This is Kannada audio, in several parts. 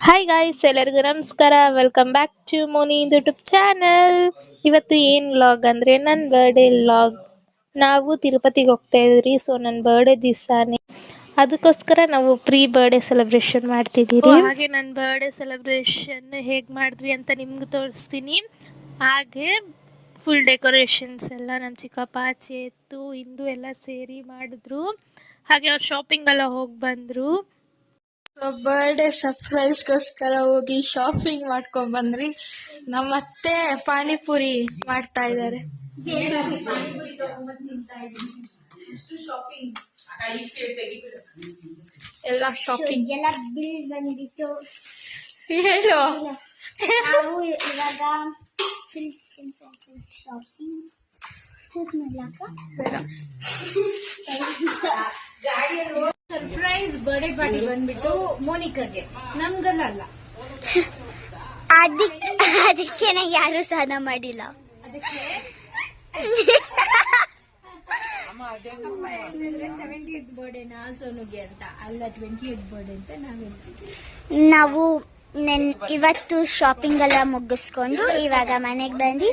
ಹಾಯ್ ಗಾಯ್ಸ್, ಎಲ್ಲರಿಗೂ ನಮಸ್ಕಾರ. Welcome back to Moni YouTube channel. ಇವತ್ತು ಏನು ವ್ಲಾಗ್ ಅಂದರೆ ನನ್ನ ಬರ್ಡೇ ವ್ಲಾಗ್. ನಾವು ತಿರುಪತಿಗೆ ಹೋಗ್ತಾ ಇದ್ರಿ. ಸೊ ನನ್ನ ಬರ್ಡೇ ದಿವಸನೇ ಅದಕ್ಕೋಸ್ಕರ ನಾವು ಪ್ರೀ ಬರ್ಡೇ ಸೆಲೆಬ್ರೇಷನ್ ಮಾಡ್ತಿದ್ದೀರಿ. ಹಾಗೆ ನನ್ನ ಬರ್ಡೇ ಸೆಲೆಬ್ರೇಷನ್ ಹೇಗೆ ಮಾಡಿದ್ರಿ ಅಂತ ನಿಮ್ಗೆ ತೋರಿಸ್ತೀನಿ. ಹಾಗೆ ಫುಲ್ ಡೆಕೋರೇಷನ್ಸ್ ಎಲ್ಲ ನಮ್ಮ ಚಿಕ್ಕಪ್ಪ, ಚೇತು, ಇಂದು ಎಲ್ಲ ಸೇರಿ ಮಾಡಿದ್ರು. ಹಾಗೆ ಅವ್ರು ಶಾಪಿಂಗ್ ಎಲ್ಲ ಹೋಗಿ ಬಂದರು. ಬರ್ಡೇ ಸರ್ಪ್ರೈಸ್ಗೋಸ್ಕರ ಹೋಗಿ ಶಾಪಿಂಗ್ ಮಾಡ್ಕೊಂಡ್ ಬಂದ್ರಿ. ನಮ್ಮ ಅತ್ತೆ ಪಾನಿಪುರಿ ಮಾಡ್ತಾ ಇದ್ದಾರೆ. ಎಲ್ಲ ಶಾಪಿಂಗ್ ಎಲ್ಲ ಬಿಲ್ ಬಂದ್ಬಿಟ್ಟು ಹೇಳು. ನಾವು ಇವಾಗ ಶಾಪಿಂಗ್ ಸರ್ಪ್ರೈಸ್ ಬರ್ಡೇ ಪಾರ್ಟಿ ಬಂದ್ಬಿಟ್ಟು ಮೋನಿಕಾಗೆ, ನಮ್ಗಲ್ಲ. ಅದಕ್ಕೇನೆ ಯಾರು ಸ್ನಾನ ಮಾಡಿಲ್ಲ. ಅದಕ್ಕೆ 70th ಬರ್ಡೇನಾ ಸೋನುಗೆ ಅಂತ ಅಲ್ಲ, 20th ಬರ್ಡೇ ಅಂತ ನಾವು ಇವತ್ತು ಶಾಪಿಂಗ್ ಎಲ್ಲ ಮುಗಿಸ್ಕೊಂಡು ಇವಾಗ ಮನೆಗೆ ಬಂದು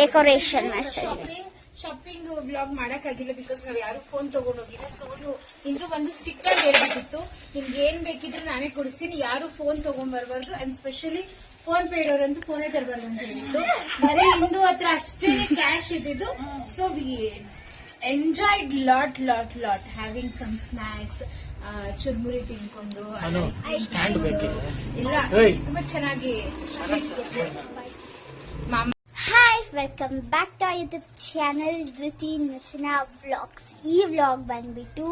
ಡೆಕೋರೇಷನ್ ಮಾಡ್ತೀವಿ. ಶಾಪಿಂಗ್ ಬ್ಲಾಗ್ ಮಾಡಕ್ಕಾಗಿಲ್ಲ, ಬಿಕಾಸ್ ನಾವ್ ಯಾರು ಫೋನ್ ತಗೊಂಡೋಗಿಲ್ಲ. ಸೋನು ಇಂದು ಒಂದು ಸ್ಟ್ರಿಕ್ಟ್ ಆಗಿ ಹೇಳ್ಬೇಕಿತ್ತು, ನಿಮ್ಗೆ ಏನ್ ಬೇಕಿದ್ರು ನಾನೇ ಕೊಡಿಸ್ತೀನಿ, ಯಾರು ಫೋನ್ ತಗೊಂಡ್ ಬರ್ಬಾರ್ದು, ಅಂಡ್ ಸ್ಪೆಷಲಿ ಫೋನ್ ಪೇ ಇರೋರಂತೂ ಫೋನೇ ತರಬಾರ್ದು ಅಂತ ಹೇಳಿದ್ದು. ಬರೀ ಇಂದು ಹತ್ರ ಅಷ್ಟೇ ಕ್ಯಾಶ್ ಇದ್ದಿದ್ದು. So we enjoyed lot having some snacks, ಚುರ್ಮುರಿ ತಿನ್ಕೊಂಡು ಇಲ್ಲ ತುಂಬಾ ಚೆನ್ನಾಗಿ. Hi, welcome back to YouTube channel Dhruti Nachana vlogs. ಈ ವ್ಲಾಗ್ ಬಂದ್ಬಿಟ್ಟು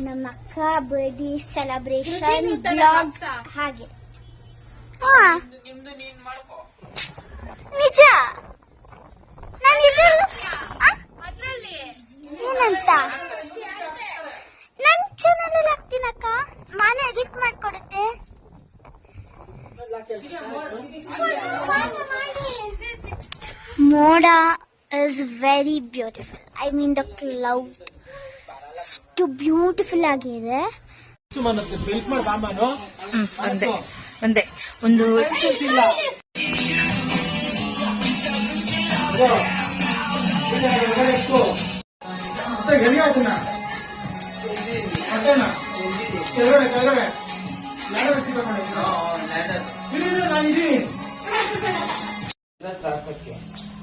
ನಮ್ಮ ಅಕ್ಕ ಬರ್ಡೇ ಸೆಲೆಬ್ರೇಷನ್ ವ್ಲಾಗ್. ಹಾಗೆ ನಿಜ ಏನಂತ ನನ್ ಚಾನಲ್ ಹಾಕ್ತೀನಕ್ಕ, ನಾನು ಎಡಿಟ್ ಮಾಡ್ಕೊಡುತ್ತೆ. Moda is very beautiful. I mean the cloud ಎಷ್ಟು ಬ್ಯೂಟಿಫುಲ್ ಆಗಿದೆ. ಒಂದೇ ಒಂದು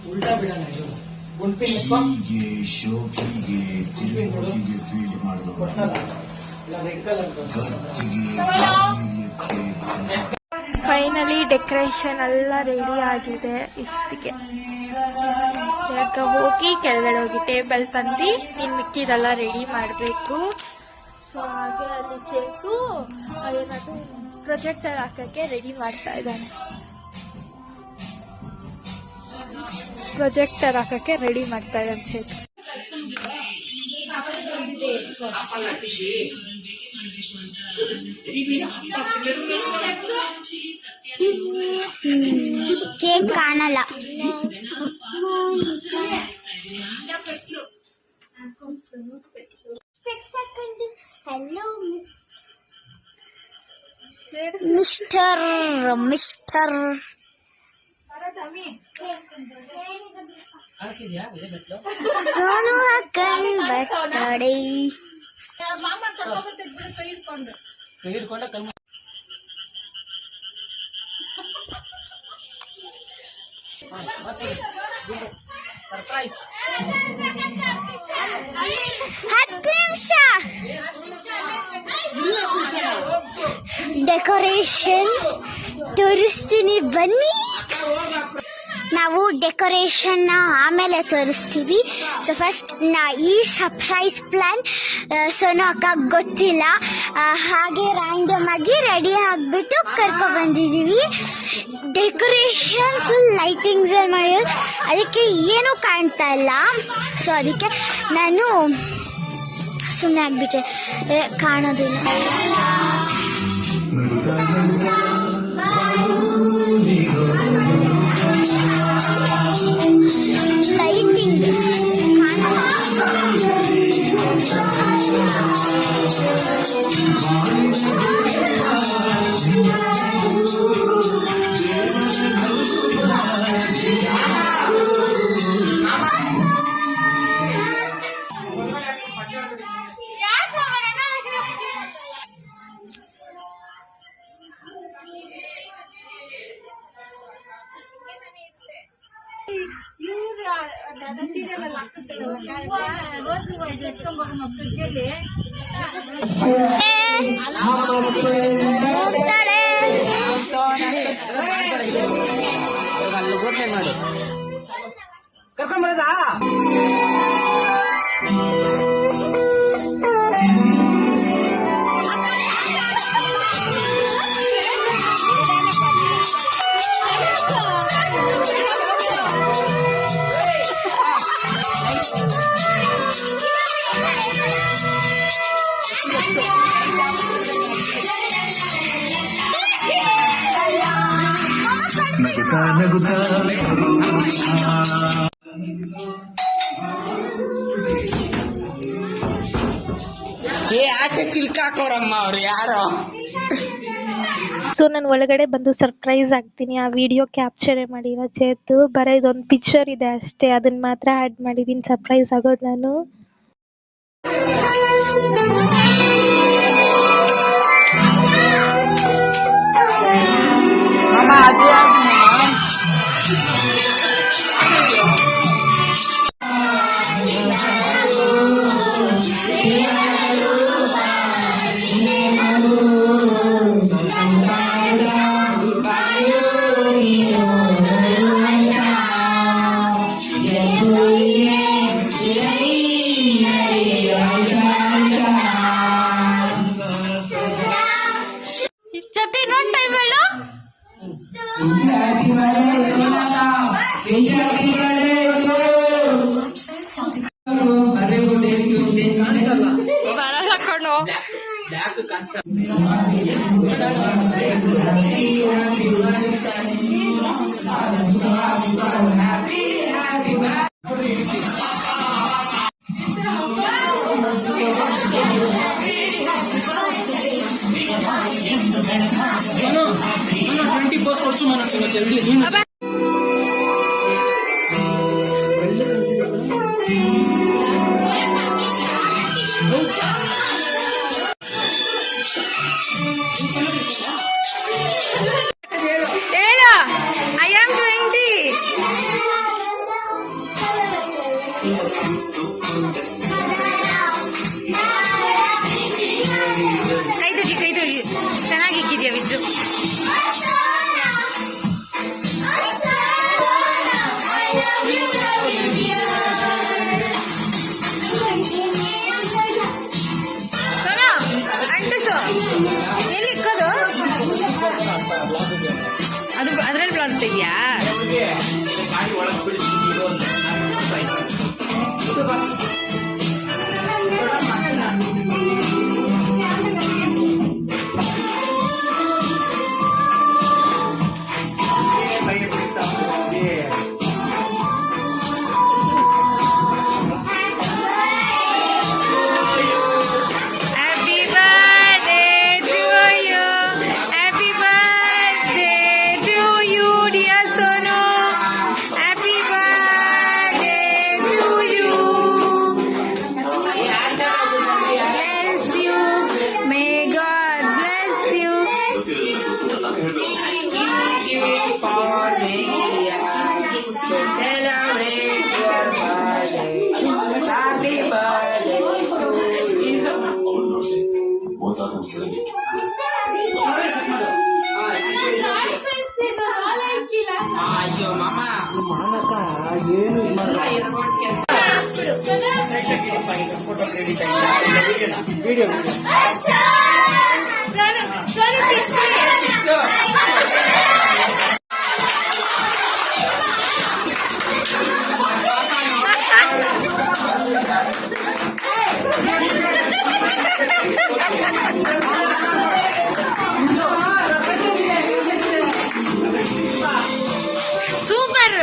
ಉಲ್ಟಾ ಬಿಡೋಣ. ಶೋಕಿಗೆ ತಿರುಗಿಗೆ ಫೀಲ್ಡ್ ಮಾಡಿದ್ರು. ಫೈನಲಿ ಡೆಕೋರೇಷನ್ ಎಲ್ಲ ರೆಡಿ ಆಗಿದೆ. ಇಷ್ಟಿಗೆ ಇವಾಗ ಹೋಗಿ ಕೆಳಗಡೆ ಹೋಗಿ ಟೇಬಲ್ ತಂದು ಇನ್ನು ಮಿಕ್ಕಿದೆಲ್ಲ ರೆಡಿ ಮಾಡಬೇಕು. ಸೊ ಹಾಗೆ ಅಲ್ಲಿ ಚೇತು ಏನಾದ್ರು ಪ್ರೊಜೆಕ್ಟರ್ ಹಾಕಕ್ಕೆ ರೆಡಿ ಮಾಡ್ತಾ ಇದ್ದಾನೆ. ಪ್ರೊಜೆಕ್ಟರ್ ಹಾಕಕ್ಕೆ ರೆಡಿ ಮಾಡ್ತಾ ಇದ್ದಾನೆ ಚೇತು. ಕೇಕ್ ಕಾಣಲ್ಲ. ಹಲೋ ಮಿಸ್ಟರ್ ಸೋನು ಅಕ್ಕನ್ ಬರ್ತಡೇ. ಹತ್ತು ನಿಮಿಷ ಡೆಕೋರೇಷನ್ ತೋರಿಸ್ತೀನಿ ಬನ್ನಿ. ನಾವು ಡೆಕೋರೇಷನ್ ಆಮೇಲೆ ತೋರಿಸ್ತೀವಿ. ಸೊ ಫಸ್ಟ್ ಈ ಸರ್ಪ್ರೈಸ್ ಪ್ಲಾನ್ ಸೋನು ಅಕ್ಕ ಗೊತ್ತಿಲ್ಲ, ಹಾಗೆ ರ್ಯಾಂಡಮ್ ಆಗಿ ರೆಡಿ ಆಗಿಬಿಟ್ಟು ಕರ್ಕೊಂಡು ಬಂದಿದ್ದೀವಿ. ಡೆಕೋರೇಷನ್ ಫುಲ್ ಲೈಟಿಂಗ್ಸ್ ಮಾಡಿದ್ರು, ಅದಕ್ಕೆ ಏನೂ ಕಾಣ್ತಾ ಇಲ್ಲ. ಸೊ ಅದಕ್ಕೆ ನಾನು ಸುಮ್ಮನೆ ಆಗಿಬಿಟ್ಟೆ, ಕಾಣೋದಿಲ್ಲ. ಲೈಟಿಂಗ್ ಹೋಗ್ತಾಳೆ. ಕರ್ಕೊಂಬರೋದಾ? ನಗುತ್ತಾ ನಗುತ್ತಾ ಆಚೆ ಚಿಲ್ಕಾಕೋರಮ್ಮ ಅವ್ರು ಯಾರೋ. ಸೊ ನಾನು ಒಳಗಡೆ ಬಂದು ಸರ್ಪ್ರೈಸ್ ಆಗ್ತೀನಿ. ಆ ವಿಡಿಯೋ ಕ್ಯಾಪ್ಚರ್ ಮಾಡಿರೋ ಚೇತು ಬರೀ ಇದೊಂದು ಪಿಕ್ಚರ್ ಇದೆ ಅಷ್ಟೇ, ಅದನ್ನ ಮಾತ್ರ ಆ್ಯಡ್ ಮಾಡಿದ್ದೀನಿ ಸರ್ಪ್ರೈಸ್ ಆಗೋದು ನಾನು. ಅಮ್ಮ ಅದೇ ಜೊತೆ ನೋಡ್ತಾ ಇವ್ಳು ಬರಲ್ಲ ಕಣೋ. ಹೇಳು ಐ ಆಮ್ 20. ಕೈ ತೆಗಿ ಚೆನ್ನಾಗಿ ಇಕ್ಕಿದ್ಯಾ ವಿಜ್ಜು. ಅಂಟಿಸು ಎಲ್ಲಿ ಇಕ್ಕೋದು? ಅದು ಅದ್ರಲ್ಲಿ ಬ್ಲಾಗ್ ತೆಗಿಯಾ? ಅಯ್ಯೋ ಮಾಮ ಮಾನಸ ಏನು ವಿಡಿಯೋ ಸೂಪರ್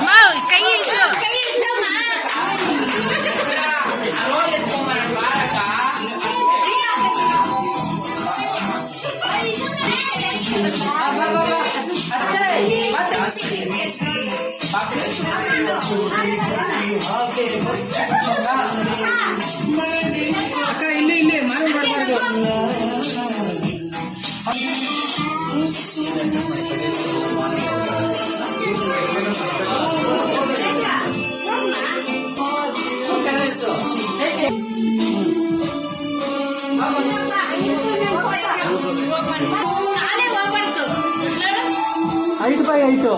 ಮಾವ್ ಕೈ ಇಳಿಸು. ಆಯ್ತು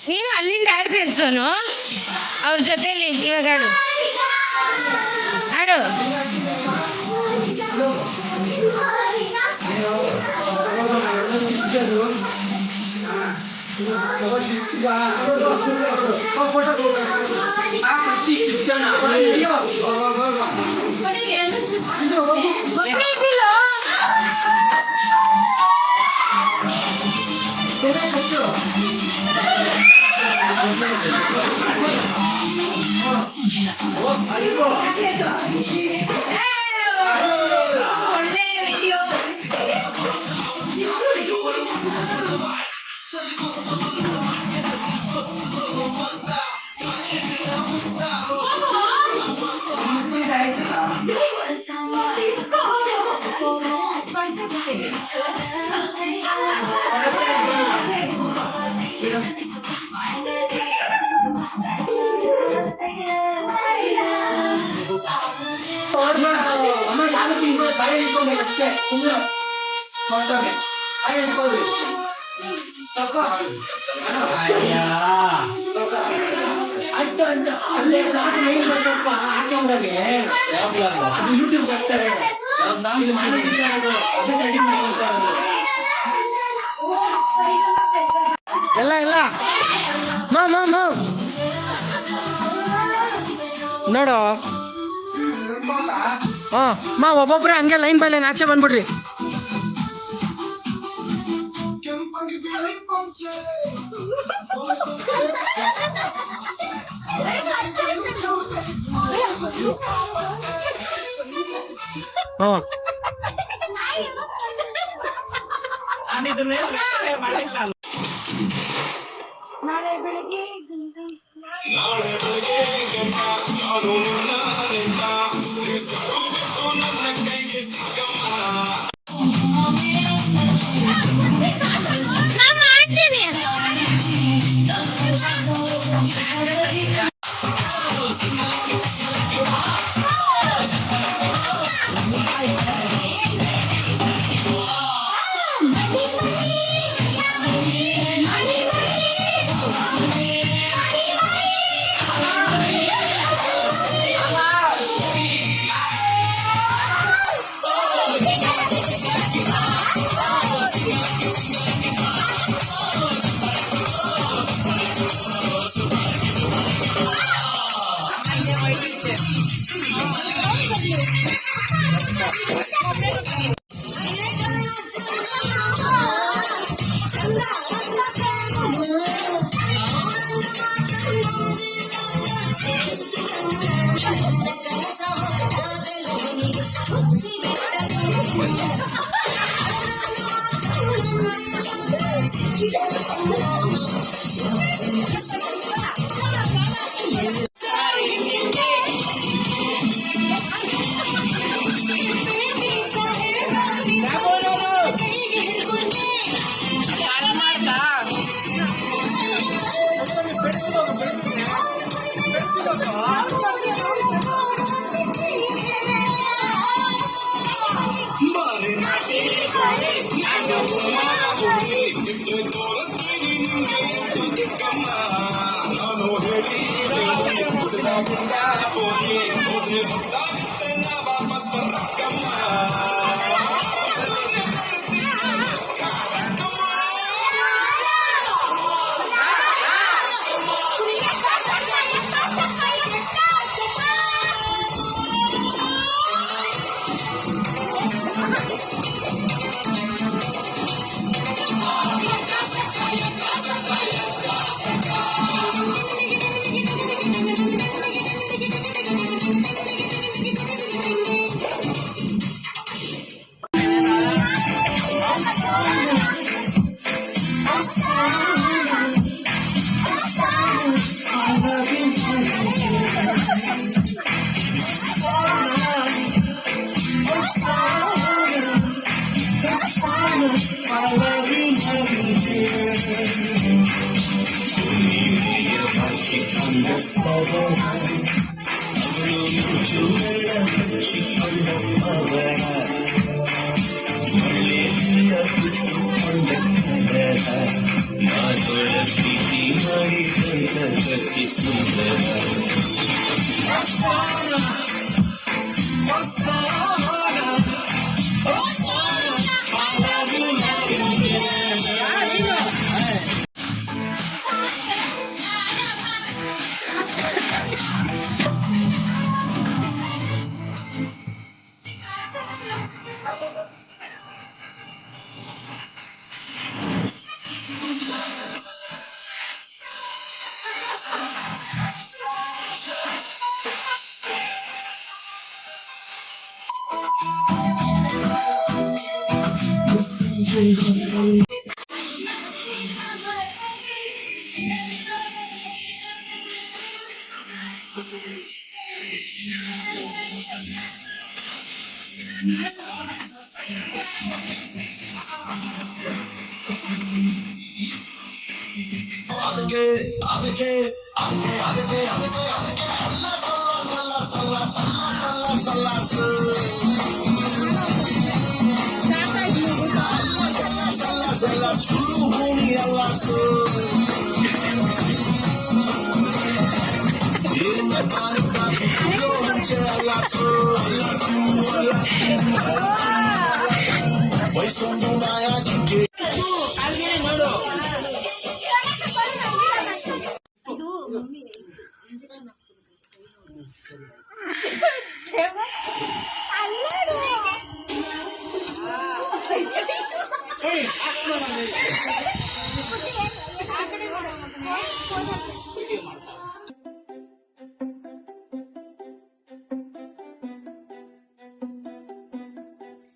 ನೀನು ಅಲ್ಲಿಂದ ಆಡ್ತೀನಿ ಸೋನು ಅವ್ರ ಜೊತೆಲಿ ಇವಾಗ ಆಡು ಯೂಟ್ಯೂಬ್ ಬರ್ತಾರೆ ಎಲ್ಲ ಎಲ್ಲ ನೋಡು ಒಬ್ಬೊಬ್ರೆ ಹಂಗೆ ಲೈನ್ ಬೈ ಲೈನ್ ಆಚೆ ಬಂದ್ಬಿಡ್ರಿ. ನಾಳೆ ಬೆಳಿಗ್ಗೆ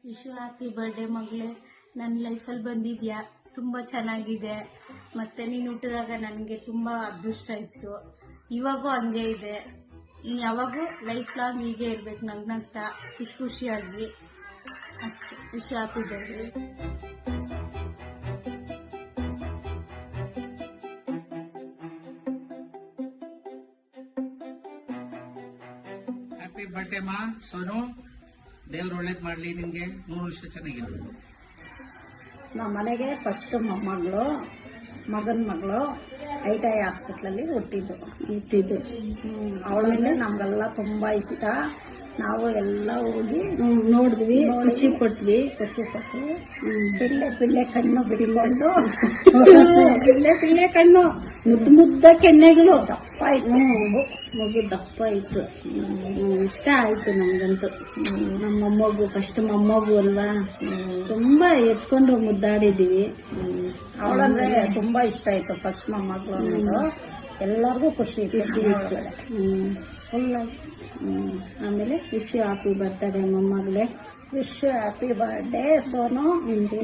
ವಿಶು ಹ್ಯಾಪಿ ಬರ್ಡೇ ಮಗಳೇ. ನನ್ನ ಲೈಫಲ್ಲಿ ಬಂದಿದ್ಯಾ, ತುಂಬ ಚೆನ್ನಾಗಿದೆ. ಮತ್ತೆ ನೀನು ಹುಟ್ಟಿದಾಗ ನನಗೆ ತುಂಬ ಅದೃಷ್ಟ ಇತ್ತು, ಇವಾಗೂ ಹಂಗೆ ಇದೆ. ನೀನು ಯಾವಾಗೂ ಲೈಫ್ ಲಾಂಗ್ ಹೀಗೆ ಇರ್ಬೇಕು, ನಗ್ನಗ್ತಾ ಖುಷಿ ಖುಷಿಯಾಗಿ. ಅಷ್ಟೇ. Vishu happy birthday. Happy birthday ಮಾ ಸೋನು. ದೇವ್ರು ಒಳ್ಳೇದ್ ಮಾಡ್ಲಿ ನಿಮ್ಗೆ, 100 ವರ್ಷ ಚೆನ್ನಾಗಿರ್ಬೇಕು. ನಮ್ಮ ಮನೆಗೆ ಫಸ್ಟ್ ಮೊಮ್ಮಗಳು, ಮಗನ ಮಗಳು ಐಟೈ ಹಾಸ್ಪಿಟ್ಲಲ್ಲಿ ಹುಟ್ಟಿದ್ದು. ಅವಳನ್ನೇ ನಮ್ಗೆಲ್ಲ ತುಂಬಾ ಇಷ್ಟ. ನಾವು ಎಲ್ಲ ಹೋಗಿ ನೋಡಿದ್ವಿ, ಖುಷಿ ಪಟ್ವಿ. ಪಿಳ್ಳೆ ಕಣ್ಣು ಬಿಟ್ಕೊಂಡು ಪಿಳ್ಳೆ ಕಣ್ಣು ಮುದ್ದ ಕೆನ್ನೆಗಳು ದಪ್ಪ ಇತ್ತು, ಮಗು ದಪ್ಪ ಇತ್ತು. ಇಷ್ಟ ಆಯ್ತು ನಮ್ಗಂತೂ. ನಮ್ಮ ಮೊಮ್ಮಗು ಫಸ್ಟ್ ಮೊಮ್ಮಗು ಅಲ್ವಾ, ತುಂಬಾ ಎತ್ಕೊಂಡು ಮುದ್ದಾಡಿದೀವಿ. ಅವಳಂದ್ರೆ ತುಂಬಾ ಇಷ್ಟ ಆಯ್ತು ಫಸ್ಟ್ ಮೊಮ್ಮಗಳು ಅನ್ನೋದು. ಎಲ್ಲರಿಗೂ ಖುಷಿ ಇತ್ತು. ಫುಲ್. ಆಮೇಲೆ ವಿಶ್ ಹ್ಯಾಪಿ ಬರ್ತ್ಡೇ ಮೊಮ್ಮಗಳೇ. Wish happy birthday Sonu.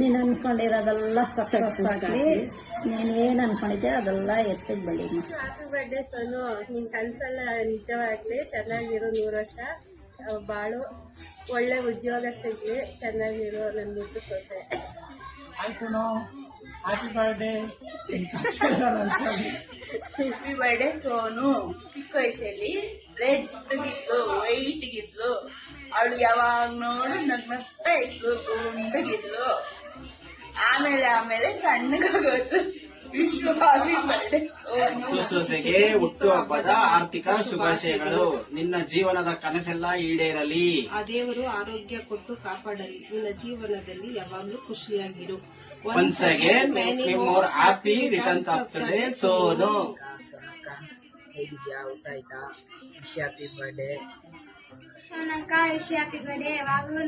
ನೀನು ಅನ್ಕೊಂಡಿರೋದೆಲ್ಲ ಸಕ್ಸಸ್ ಆಗಲಿ. ನೀನ್ ಏನ್ ಅನ್ಕೊಂಡಿದ್ದೆ ಅದೆಲ್ಲ ಎತ್ತಿಗೆ ಬೆಳಿ. Happy birthday Sonu. ನಿನ್ ಕನ್ಸಲ್ಲ ನಿಜವಾಗ್ಲಿ ಚೆನ್ನಾಗಿರು, 100 ವರ್ಷ ಬಾಳು, ಒಳ್ಳೆ ಉದ್ಯೋಗ ಸಿಗ್ಲಿ, ಚೆನ್ನಾಗಿರು ನನ್ನ ಮುದ್ದು ಸೊಸೆ. Happy birthday. Happy birthday Sonu. ಚಿಕ್ಕ ವಯಸ್ಸಲ್ಲಿ ರೆಡ್ ಗಿದ್ಲು, ವೈಟ್ ಗಿದ್ಲು. ಅವಳು ಯಾವಾಗ ನೋಡು ನಗ್ನಗ್ತಾ ಇದ್ಲು, ಗುಂಡಗಿದ್ಲು. ಆಮೇಲೆ ಸಣ್ಣಗಾಗೋದು. ವಿಶ್ವ ಹ್ಯಾಪಿ ಬರ್ಡೇ ಸೋನು. ಸೊಸೆಗೆ ಹುಟ್ಟುಹಬ್ಬದ ಆರ್ಥಿಕ ಶುಭಾಶಯಗಳು. ನಿನ್ನ ಜೀವನದ ಕನಸೆಲ್ಲ ಈಡೇರಲಿ. ಆ ದೇವರು ಆರೋಗ್ಯ ಕೊಟ್ಟು ಕಾಪಾಡಲಿ. ನಿನ್ನ ಜೀವನದಲ್ಲಿ ಯಾವಾಗ್ಲೂ ಖುಷಿಯಾಗಿರು. Once again, many more happy returns of the day, Sonu. ಹೇಗಿದ್ಯಾ, ಊಟ ಆಯ್ತಾ? ಹ್ಯಾಪಿ ಬರ್ಡೇ ಸೋನಕ್ಕ. Happy birthday. ಯಾವಾಗಲೂ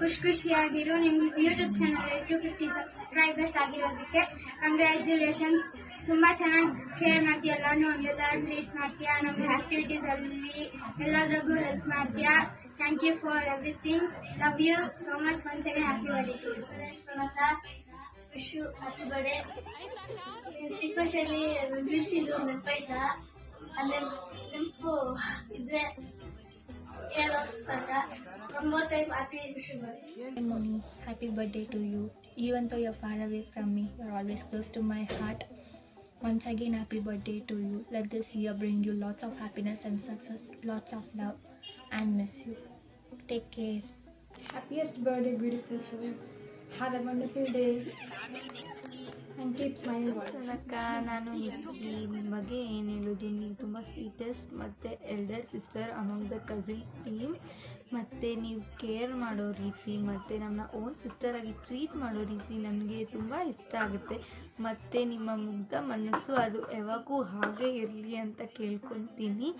ಖುಷಿಯಾಗಿರು. ನಿಮ್ ಯೂಟ್ಯೂಬ್ ಚಾನಲ್ 250 ಸಬ್ಸ್ಕ್ರೈಬರ್ಸ್ ಆಗಿರೋದಕ್ಕೆ ಕಂಗ್ರ್ಯಾಚುಲೇಷನ್ಸ್. ತುಂಬಾ ಚೆನ್ನಾಗಿ ಕೇರ್ ಮಾಡ್ತೀಯ, ಎಲ್ಲಾನು ಒಂದೇ ಟ್ರೀಟ್ ಮಾಡ್ತೀಯಾ. ನಮ್ಗೆ ಆಕ್ಟಿವಿಟೀಸ್ ಅಲ್ಲಿ ಎಲ್ಲಾದ್ರಾಗೂ ಹೆಲ್ಪ್ ಮಾಡ್ತೀಯಾ. Thank you for everything. Love you so much. Once again happy birthday to you. ಸೋನಕ್ಕ ವಿಶ್ ಯು ಹ್ಯಾಪಿ ಬರ್ಡೇ. ಚಿಕ್ಕ ವಯಸ್ಸಲ್ಲಿ ಬೀಳ್ಸಿದ್ದು ನೆನಪಾಯ್ತ? ಅಂದ್ರೆ ನೆನಪು ಇದ್ರೆ Mommy, happy birthday to you. Even though you're far away from me, you're always close to my heart. Once again, happy birthday to you. Let this year bring you lots of happiness and success, lots of love, and miss you. Take care. Happiest birthday, beautiful soul. Have a wonderful day and keep smiling always. ಅಕ್ಕ, ನಾನು ನಿಮ್ಮ ಬಗ್ಗೆ ಏನು ಹೇಳೋದು, ನೀವು ತುಂಬ ಸ್ವೀಟೆಸ್ಟ್ ಮತ್ತು elder sister among the cousin team. ಮತ್ತು ನೀವು ಕೇರ್ ಮಾಡೋ ರೀತಿ ಮತ್ತು ನಮ್ಮನ್ನ ಓನ್ ಸಿಸ್ಟರಾಗಿ ಟ್ರೀಟ್ ಮಾಡೋ ರೀತಿ ನನಗೆ ತುಂಬ ಇಷ್ಟ ಆಗುತ್ತೆ. ಮತ್ತು ನಿಮ್ಮ ಮುಗ್ಧ ಮನಸ್ಸು ಅದು ಯಾವಾಗೂ ಹಾಗೆ ಇರಲಿ ಅಂತ ಕೇಳ್ಕೊತೀನಿ.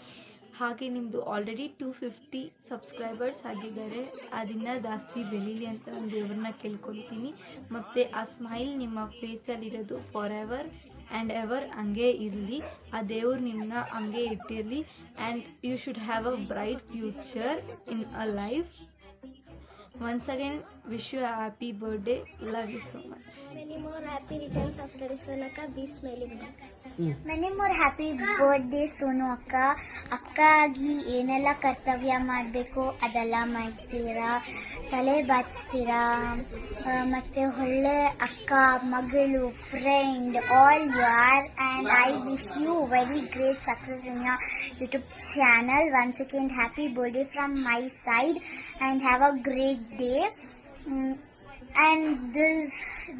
ಹಾಗೆ ನಿಮ್ಮದು ಆಲ್ರೆಡಿ 250 ಸಬ್ಸ್ಕ್ರೈಬರ್ಸ್ ಆಗಿದ್ದಾರೆ, ಅದನ್ನು ಜಾಸ್ತಿ ಬೆಳೀಲಿ ಅಂತ ನಾನು ದೇವ್ರನ್ನ ಕೇಳ್ಕೊಳ್ತೀನಿ. ಮತ್ತು ಆ ಸ್ಮೈಲ್ ನಿಮ್ಮ ಫೇಸಲ್ಲಿರೋದು ಫಾರ್ ಎವರ್ ಆ್ಯಂಡ್ ಎವರ್ ಹಂಗೆ ಇರಲಿ. ಆ ದೇವ್ರು ನಿಮ್ಮನ್ನ ಹಂಗೆ ಇಟ್ಟಿರಲಿ. And you should have a bright future in a life. Once again, wish you a happy birthday. Love you so much. Many more happy returns of the day, Sonu Akka. Be smiling. Many more happy birthday, Sonu Akka. ಅಕ್ಕಾಗಿ ಏನೆಲ್ಲ ಕರ್ತವ್ಯ ಮಾಡಬೇಕು ಅದೆಲ್ಲ ಮಾಡ್ತೀರಾ, ತಲೆ ಬಾಚಿಸ್ತೀರಾ, ಮತ್ತು ಒಳ್ಳೆ ಅಕ್ಕ, ಮಗಳು, friend, all you are. And I wish you very great success in your YouTube channel. Once again happy birthday from my side and have a great day. And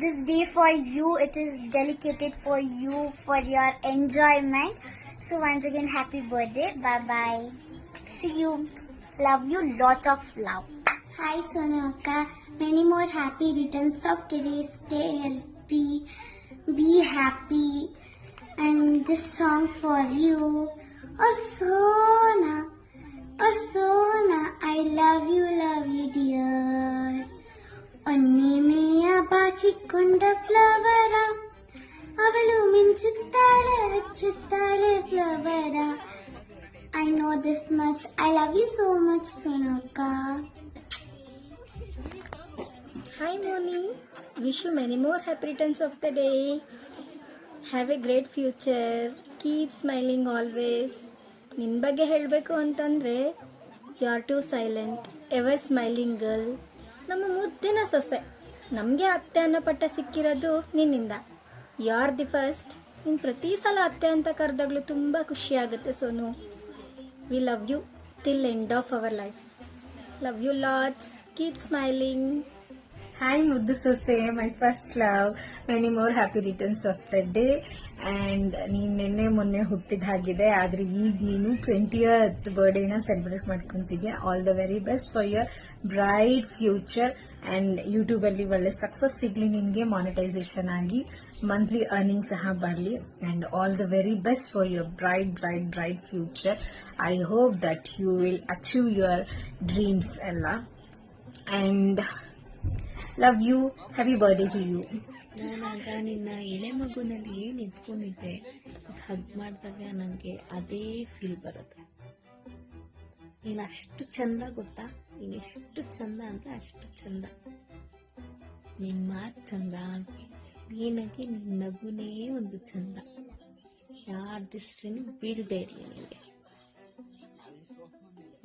this day for you, it is dedicated for you, for your enjoyment. So once again, happy birthday. Bye bye. See you. Love you. Lots of love. Hi Sonu Akka. Many more happy returns of today. Stay healthy. Be happy. And this song for you. Oh Sona, oh Sona, I love you dear. ಒನ್ನೆ ಮೇಯ ಬಾಚಿಕೊಂಡ flower, ಅವಳು ಮಿಂಚುತ್ತಾಳೆ ಹಚ್ಚುತ್ತಾಳೆ flower. I know this much. I love you so much, Sonu Akka. Hi Moni, wish you many more happy returns of the day. Have a great future. Keep smiling always. ನಿನ್ನ ಬಗ್ಗೆ ಹೇಳಬೇಕು ಅಂತಂದರೆ, you are too silent, ever smiling girl. ನಮ್ಮ ಮುದ್ದಿನ ಸೊಸೆ, ನಮಗೆ ಅತ್ತೆ ಅನ್ನೋ ಪಟ್ಟ ಸಿಕ್ಕಿರೋದು ನಿನ್ನಿಂದ. You are the first. ನೀನು ಪ್ರತಿ ಸಲ ಅತ್ತೆ ಅಂತ ಕರೆದಾಗಲೂ ತುಂಬ ಖುಷಿಯಾಗುತ್ತೆ Sonu. We love you till end of our life. Love you lots. Keep smiling. Hi Muddu Sose, my first love. Many more happy returns of the day. And ನೀನು ನಿನ್ನೆ ಮೊನ್ನೆ ಹುಟ್ಟಿದ ಹಾಗಿದೆ, ಆದರೆ ಈಗ ನೀನು 20th ಬರ್ಡೇನ ಸೆಲೆಬ್ರೇಟ್ ಮಾಡ್ಕೊತಿದ್ಯಾ. All the very best for your bright future. And ಯೂಟ್ಯೂಬಲ್ಲಿ ಒಳ್ಳೆ ಸಕ್ಸಸ್ ಸಿಗಲಿ ನಿನಗೆ, ಮಾನಿಟೈಸೇಷನ್ ಆಗಿ ಮಂತ್ಲಿ ಅರ್ನಿಂಗ್ ಸಹ ಬರಲಿ. And all the very best for your bright future. I hope that you will achieve your dreams ಎಲ್ಲ. And love you. Happy birthday to you. ನಾನಾಗ ನಿನ್ನ ಎಳೆ ಮಗುನಲ್ಲಿ ಏನು ನಿಂತ್ಕೊಂಡಿದ್ದೆ, ಹಗ್ ಮಾಡಿದಾಗ ನನಗೆ ಅದೇ ಫೀಲ್ ಬರುತ್ತೆ. ನೀನು ಅಷ್ಟು ಚಂದ ಗೊತ್ತಾ, ನೀನು ಎಷ್ಟು ಚಂದ ಅಂದರೆ ಅಷ್ಟು ಚಂದ. ನಿನ್ನ ಮಾತು ಚಂದ, ನೀನಾಗಿ ನಿನ್ನ ನಗುನೇ ಒಂದು ಚಂದ. ಯಾರ ದೃಷ್ಟಿನೂ ಬೀಳದೆ ಇರಲಿ ನಿನಗೆ.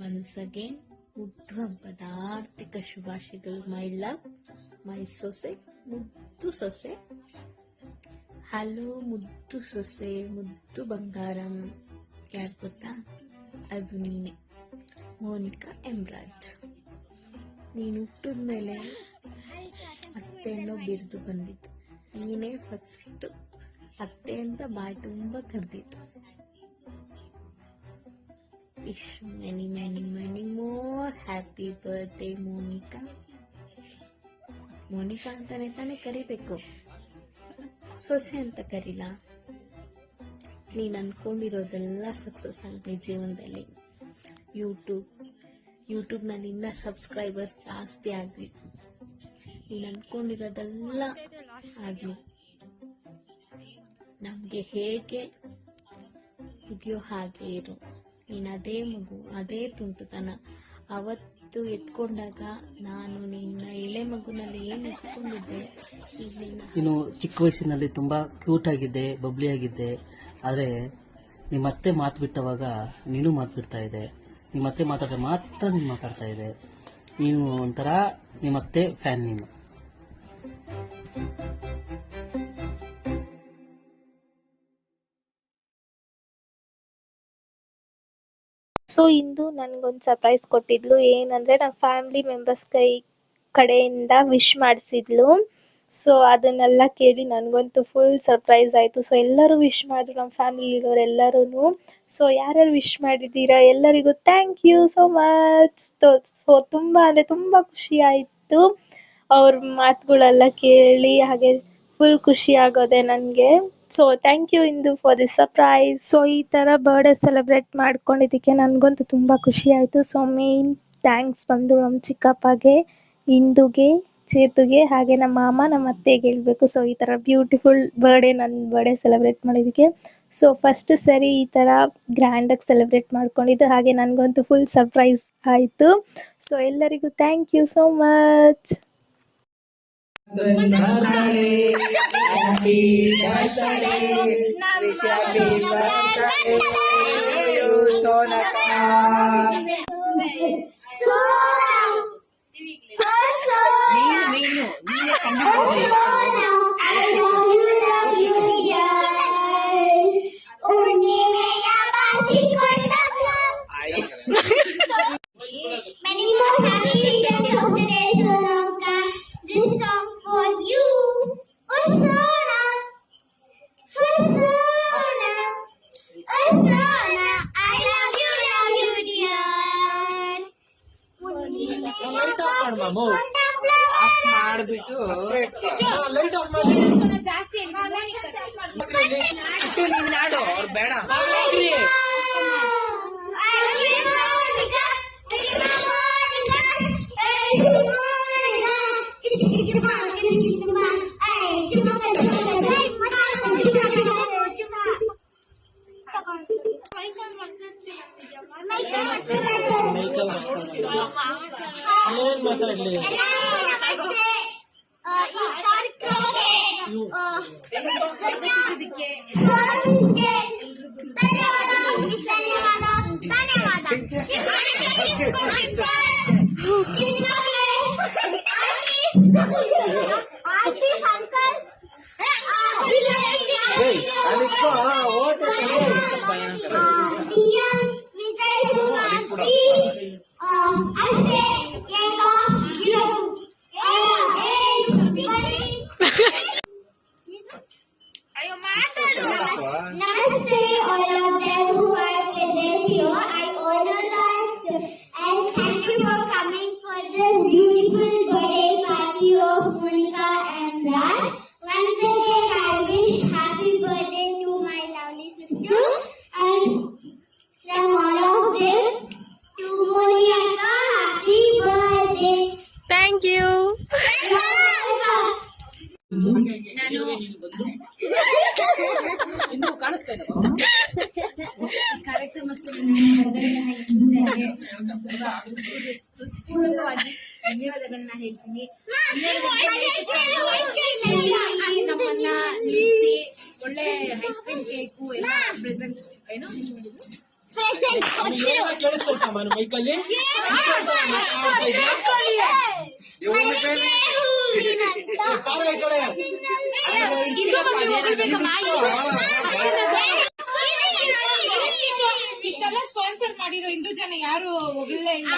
ಒನ್ಸ್ ಅಗೇನ್ ಹುಟ್ಟುಹಬ್ಬದ ಆರ್ಥಿಕ ಶುಭಾಶಯಗಳು. ಮೈ ಲವ್, ಮೈ ಸೊಸೆ, ಮುದ್ದು ಸೊಸೆ. ಹಲೋ ಮುದ್ದು ಸೊಸೆ, ಮುದ್ದು ಬಂಗಾರಂ. ಯಾರು ಗೊತ್ತಾ? ಅದು ನೀನೆ, ಮೋನಿಕಾ ಎಮ್ರಾಜ್. ನೀನು ಹುಟ್ಟಿದ ಮೇಲೆ ಅತ್ತೆ ಅನ್ನೋ ಬಿರುದು ಬಂದಿತ್ತು. ನೀನೇ ಫಸ್ಟ್ ಅತ್ತೆ ಅಂತ ಬಾಯಿ ತುಂಬ ಕರೆದಿತ್ತು. Wish many many many more happy birthday Monika. Monika ಅಂತಾನೆ ತಾನೇ ಕರಿಬೇಕು, ಸೊಸೆ ಅಂತ ಕರೀಲ. ನೀನು ಅನ್ಕೊಂಡಿರೋದೆಲ್ಲ ಸಕ್ಸಸ್ ಆಗಲಿ ಜೀವನದಲ್ಲಿ. ಯೂಟ್ಯೂಬ್ನಲ್ಲಿ ಇನ್ನ ಸಬ್ಸ್ಕ್ರೈಬರ್ಸ್ ಜಾಸ್ತಿ ಆಗಲಿ. ನೀನು ಅನ್ಕೊಂಡಿರೋದೆಲ್ಲ ಆಗಲಿ. ನಮಗೆ ಹೇಗೆ ಇದೆಯೋ ಹಾಗೆ ಇರು. ನೀನು ಅದೇ ಮಗು, ಅದೇ ತುಂಟುತನ. ಅವತ್ತು ಎತ್ಕೊಂಡಾಗ ನಾನು ನಿನ್ನ ಎಳೆ ಮಗುನಲ್ಲಿ ಏನು ಎತ್ಕೊಂಡಿದ್ದೆ, ಈಗ ನೀನು ಚಿಕ್ಕ ವಯಸ್ಸಿನಲ್ಲಿ ತುಂಬಾ ಕ್ಯೂಟ್ ಆಗಿದ್ದೆ, ಬಬ್ಲಿ ಆಗಿದ್ದೆ. ಆದರೆ ನಿಮ್ಮತ್ತೆ ಮಾತು ಬಿಟ್ಟವಾಗ ನೀನು ಮಾತು ಬಿಡ್ತಾ ಇದೆ. ನಿಮ್ಮತ್ತೆ ಮಾತಾಡಿದ್ರೆ ಮಾತ್ರ ನೀನು ಮಾತಾಡ್ತಾ ಇದೆ. ನೀನು ಒಂಥರ ನಿಮ್ಮತ್ತೆ ಫ್ಯಾನ್ ನೀನು. ಸೊ ಇಂದು ನನಗೊಂದು ಸರ್ಪ್ರೈಸ್ ಕೊಟ್ಟಿದ್ಲು. ಏನಂದರೆ ನಮ್ಮ ಫ್ಯಾಮಿಲಿ ಮೆಂಬರ್ಸ್ ಕಡೆಯಿಂದ ವಿಶ್ ಮಾಡಿಸಿದ್ಲು. ಸೊ ಅದನ್ನೆಲ್ಲ ಕೇಳಿ ನನಗಂತೂ ಫುಲ್ ಸರ್ಪ್ರೈಸ್ ಆಯಿತು. ಸೊ ಎಲ್ಲರೂ ವಿಶ್ ಮಾಡಿದ್ರು, ನಮ್ಮ ಫ್ಯಾಮಿಲಿಲಿರೋರು ಎಲ್ಲರೂ. ಸೊ ಯಾರ್ಯಾರು ವಿಶ್ ಮಾಡಿದ್ದೀರಾ ಎಲ್ಲರಿಗೂ thank you so much. So ತುಂಬ ಅಂದರೆ ತುಂಬ ಖುಷಿ ಆಯಿತು ಅವ್ರ ಮಾತುಗಳೆಲ್ಲ ಕೇಳಿ. ಹಾಗೆ ಫುಲ್ ಖುಷಿ ಆಗೋದೆ ನನಗೆ. So thank you Indu for this surprise. So ಈ ಥರ ಬರ್ಡೇ ಸೆಲೆಬ್ರೇಟ್ ಮಾಡ್ಕೊಂಡಿದ್ದಕ್ಕೆ ನನಗಂತೂ ತುಂಬ ಖುಷಿ ಆಯಿತು. ಸೊ ಮೇನ್ ಥ್ಯಾಂಕ್ಸ್ ಬಂದು ನಮ್ಮ ಚಿಕ್ಕಪ್ಪಗೆ, ಇಂದುಗೆ, ಚೇತುಗೆ, ಹಾಗೆ ನಮ್ಮ ಮಾಮ, ನಮ್ಮ ಅತ್ತೆಗೆ ಹೇಳಬೇಕು. ಸೊ ಈ ಥರ ಬ್ಯೂಟಿಫುಲ್ ನನ್ನ ಬರ್ಡೇ ಸೆಲೆಬ್ರೇಟ್ ಮಾಡಿದ್ದಕ್ಕೆ. ಸೊ ಫಸ್ಟ್ ಸರಿ ಈ ಥರ ಗ್ರ್ಯಾಂಡಾಗಿ ಸೆಲೆಬ್ರೇಟ್ ಮಾಡ್ಕೊಂಡಿದ್ದು. ಹಾಗೆ ನನಗಂತೂ ಫುಲ್ ಸರ್ಪ್ರೈಸ್ ಆಯಿತು. ಸೊ ಎಲ್ಲರಿಗೂ thank you so much. Many more happy returns of the day, Sonaka. This song for you, Osana, Osana, Osana. I love you, dear. Light off ಮಾಡು ಮಾಮು. ಆಫ್ ಮಾಡ್ಬಿಟ್ಟು ಲೈಟ್ ಆಫ್ ಮಾಡಿ ಜಾಸ್ತಿ ನೀನ್ ನಾಡು ಅವ್ರು ಬೇಡ. ಏನ್ ಮಾತಾಡ್ಲಿ Namaste, all of them who are present here. I honor that and thank you for coming for this beautiful birthday party of Monica and Raj. Once again, I wish happy birthday to my lovely sister and from all of them to Monica, happy birthday. Thank you. ಕಾರ್ಯಕ್ರಮಕ್ಕೆ ಪೂರ್ವಕವಾಗಿ ಧನ್ಯವಾದಗಳನ್ನ ಹೇಳ್ತೀನಿ. ನಮ್ಮನ್ನ ನಿಲ್ಲಿಸಿ ಒಳ್ಳೆ ಐಸ್ ಕ್ರೀಮ್ ಕೇಕು ಎಲ್ಲ ಪ್ರೆಸೆಂಟ್ ಏನು ಮೈಕಲ್ಲಿ ಇಷ್ಟೆಲ್ಲ ಸ್ಪಾನ್ಸರ್ ಮಾಡಿರೋ ಹಿಂದೂ ಜನ ಯಾರು ಹೋಗಲೇ ಇಲ್ಲ.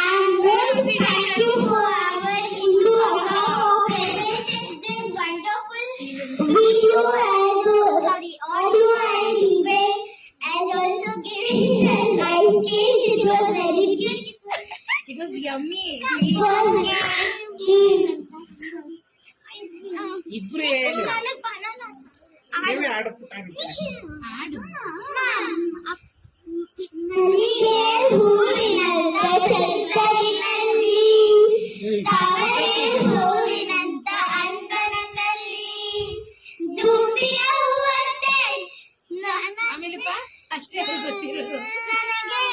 Audio and event and also giving us ice cream. It was very cute. It was yummy. ಇಬ್ರು ಹೇಳಿ ಮಲ್ಲಿಗೆ ಹೂವಿನಂತ ಚಂದನಿನಲ್ಲಿ ತಾವರೆ ಹೂವಿನಂತ ಅಂದನಲ್ಲಿ ದುಂಬಿಯ ಹೂವಂತೆ ಆಮೇಲೆಪ್ಪ ಅಷ್ಟೇ ಗೊತ್ತಿರೋದು. ನನಗೆ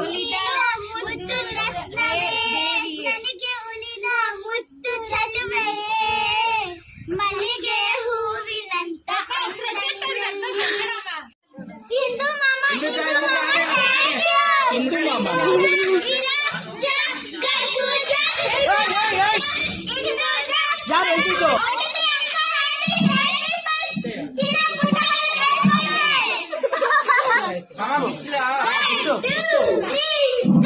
ಒಲಿದ ಮುದ್ದು ರತ್ನವೇ, ನನಗೆ ಒಲಿದ ಮುದ್ದು ಚಲುವೆಯೇ, ಮಲ್ಲಿಗೆ ಹೂವಿನಂತ ಹಿಂದೂ ಮಾಮ One, two, three.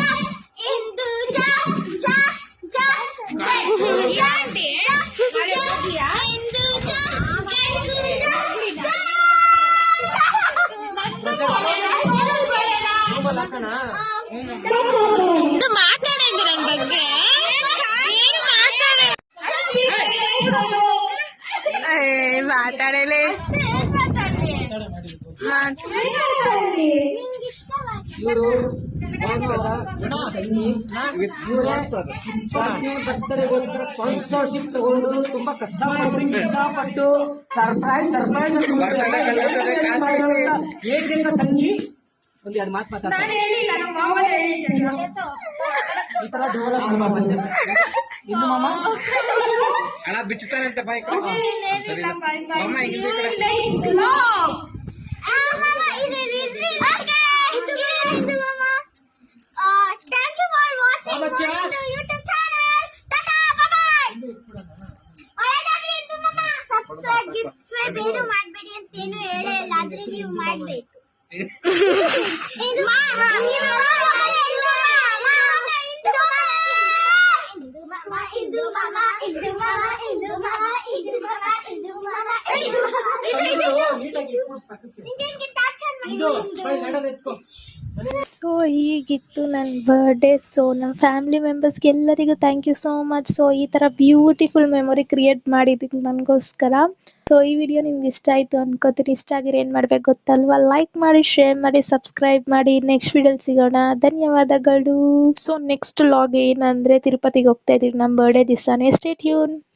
ಮಾತಾಡಲೇ ಇವರು ಬರ್ತಡೆಗೋಸ್ಕರ ಸ್ಪಾನ್ಸರ್ಶಿಪ್ ತಗೊಂಡು ತುಂಬಾ ಕಷ್ಟಪಟ್ಟು ಸರ್ಪ್ರೈಸ್ ಏಕೈಕ ತಂಗಿ ಒಂದೆರಡು ಮಾತು ಮಾತಾಡ್ತಾರೆ ಈ ತರ ಡೋಲ ಬಂದೆ ಇನ್ನು ಮಾಮ ಹಣ ಬಿಚ್ಚುತ್ತಾನಂತೆ ಬಾಯ್ Thank you for watching my YouTube channel. Tata, bye bye. ಒಳ್ಳೆದಾಗ್ಲಿ ಇದು ಮಮ್ಮ. Subscribe, subscribe ಏನು ಮಾಡಬೇಡಿ ಅಂತ ಏನು ಹೇಳೇ ಇಲ್ಲ, ಆದ್ರೆ ನೀವು ಮಾಡಬೇಕು. ಇದು ಮಾಮ, ಇದು ಸೊ ಹೀಗಿತ್ತು ನನ್ನ ಬರ್ಡೇ. ಸೊ ನಮ್ಮ ಫ್ಯಾಮಿಲಿ ಮೆಂಬರ್ಸ್ಗೆ ಎಲ್ಲರಿಗೂ thank you so much. So ಈ ಥರ ಬ್ಯೂಟಿಫುಲ್ ಮೆಮೊರಿ ಕ್ರಿಯೇಟ್ ಮಾಡಿದ್ದೀನಿ ನನಗೋಸ್ಕರ. ಸೊ ಈ ವಿಡಿಯೋ ನಿಮ್ಗೆ ಇಷ್ಟ ಆಯಿತು ಅನ್ಕೋತೀನಿ. ಇಷ್ಟ ಆಗಿದ್ರೆ ಏನು ಮಾಡ್ಬೇಕು ಗೊತ್ತಲ್ವಾ? ಲೈಕ್ ಮಾಡಿ, ಶೇರ್ ಮಾಡಿ, ಸಬ್ಸ್ಕ್ರೈಬ್ ಮಾಡಿ. ನೆಕ್ಸ್ಟ್ ವಿಡಿಯೋಲಿ ಸಿಗೋಣ. ಧನ್ಯವಾದಗಳು. ಸೊ ನೆಕ್ಸ್ಟ್ ಲಾಗ್ ಏನಂದರೆ ತಿರುಪತಿಗೆ ಹೋಗ್ತಾ ಇದ್ದೀವಿ ನಮ್ಮ ಬರ್ಡೇ ದಿವಸನೇ. Stay tune.